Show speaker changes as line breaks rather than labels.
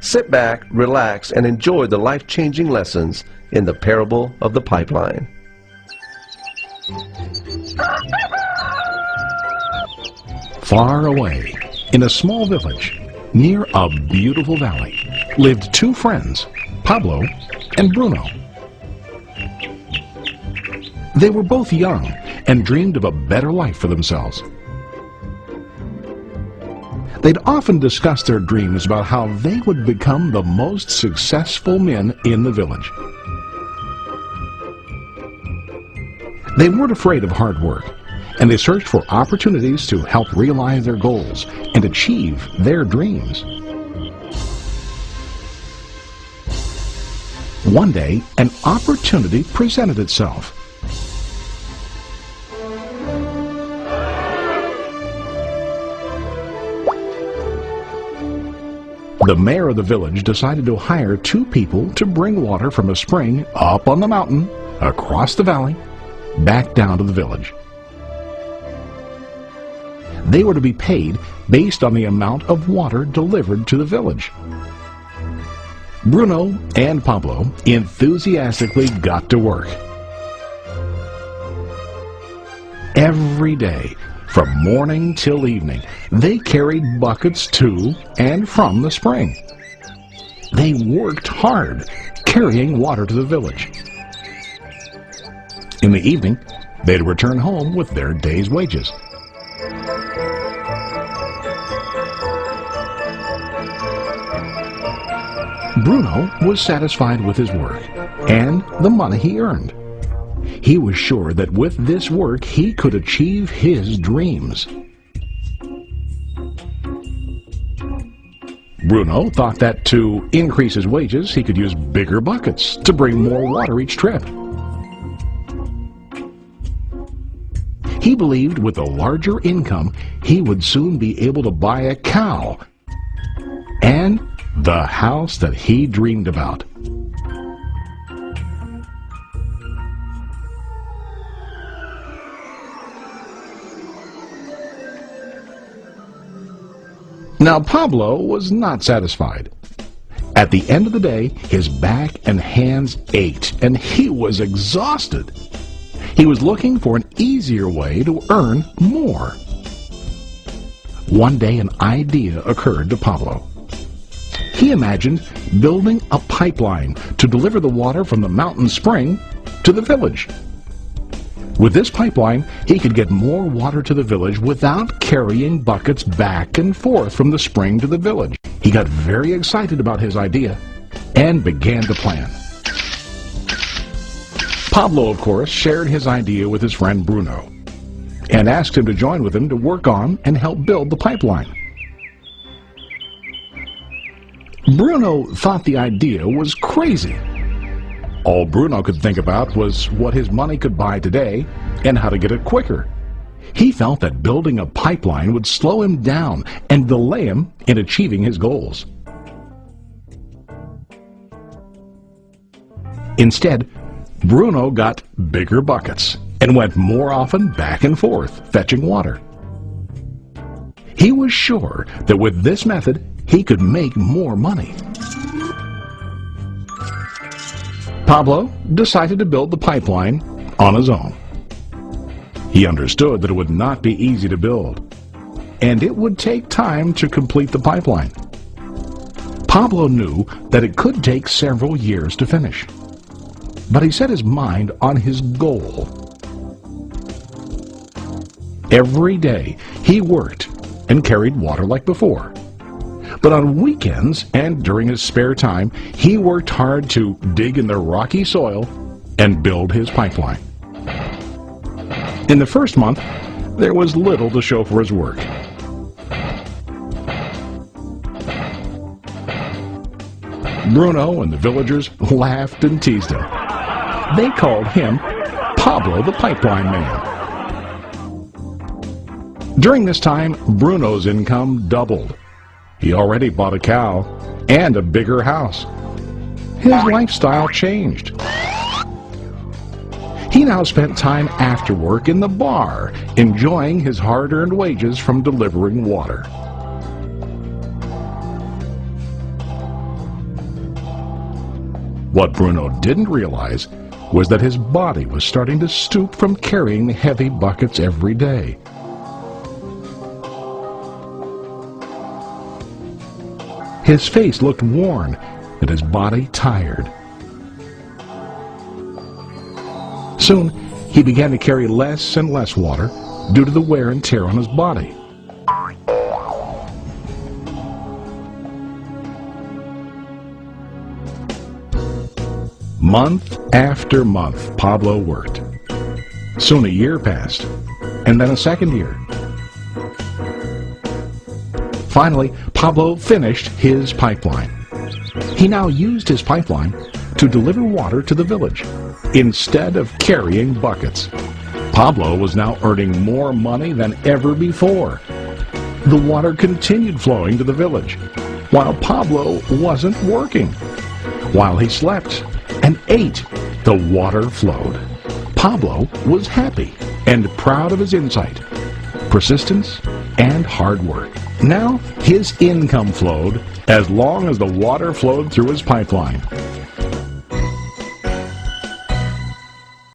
Sit back, relax, and enjoy the life-changing lessons in the parable of the pipeline.
Far away, in a small village, near a beautiful valley, lived two friends, Pablo and Bruno. They were both young and dreamed of a better life for themselves. They'd often discuss their dreams about how they would become the most successful men in the village. They weren't afraid of hard work, and they searched for opportunities to help realize their goals and achieve their dreams. One day, an opportunity presented itself. The mayor of the village decided to hire two people to bring water from a spring up on the mountain, across the valley, back down to the village. They were to be paid based on the amount of water delivered to the village. Bruno and Pablo enthusiastically got to work. Every day, from morning till evening, they carried buckets to and from the spring. They worked hard, carrying water to the village. In the evening, they'd return home with their day's wages. Bruno was satisfied with his work and the money he earned. He was sure that with this work he could achieve his dreams. Bruno thought that to increase his wages he could use bigger buckets to bring more water each trip. He believed with a larger income he would soon be able to buy a cow and the house that he dreamed about. Now Pablo was not satisfied. At the end of the day, his back and hands ached, and he was exhausted. He was looking for an easier way to earn more. One day an idea occurred to Pablo. He imagined building a pipeline to deliver the water from the mountain spring to the village. With this pipeline, he could get more water to the village without carrying buckets back and forth from the spring to the village. He got very excited about his idea and began to plan. Pablo, of course, shared his idea with his friend Bruno and asked him to join with him to work on and help build the pipeline. Bruno thought the idea was crazy. All Bruno could think about was what his money could buy today and how to get it quicker. He felt that building a pipeline would slow him down and delay him in achieving his goals. Instead, Bruno got bigger buckets and went more often back and forth, fetching water. He was sure that with this method, he could make more money. Pablo decided to build the pipeline on his own. He understood that it would not be easy to build, and it would take time to complete the pipeline. Pablo knew that it could take several years to finish, but he set his mind on his goal. Every day he worked and carried water like before. But on weekends and during his spare time, he worked hard to dig in the rocky soil and build his pipeline. In the first month, there was little to show for his work. Bruno and the villagers laughed and teased him. They called him Pablo the Pipeline Man. During this time, Bruno's income doubled. He already bought a cow and a bigger house. His lifestyle changed. He now spent time after work in the bar, enjoying his hard-earned wages from delivering water. What Bruno didn't realize was that his body was starting to stoop from carrying the heavy buckets every day. His face looked worn and his body tired. Soon, he began to carry less and less water due to the wear and tear on his body. Month after month, Pablo worked. Soon a year passed, and then a second year. Finally, Pablo finished his pipeline. He now used his pipeline to deliver water to the village instead of carrying buckets. Pablo was now earning more money than ever before. The water continued flowing to the village, while Pablo wasn't working. While he slept and ate, the water flowed. Pablo was happy and proud of his insight, persistence, and hard work. Now his income flowed as long as the water flowed through his pipeline.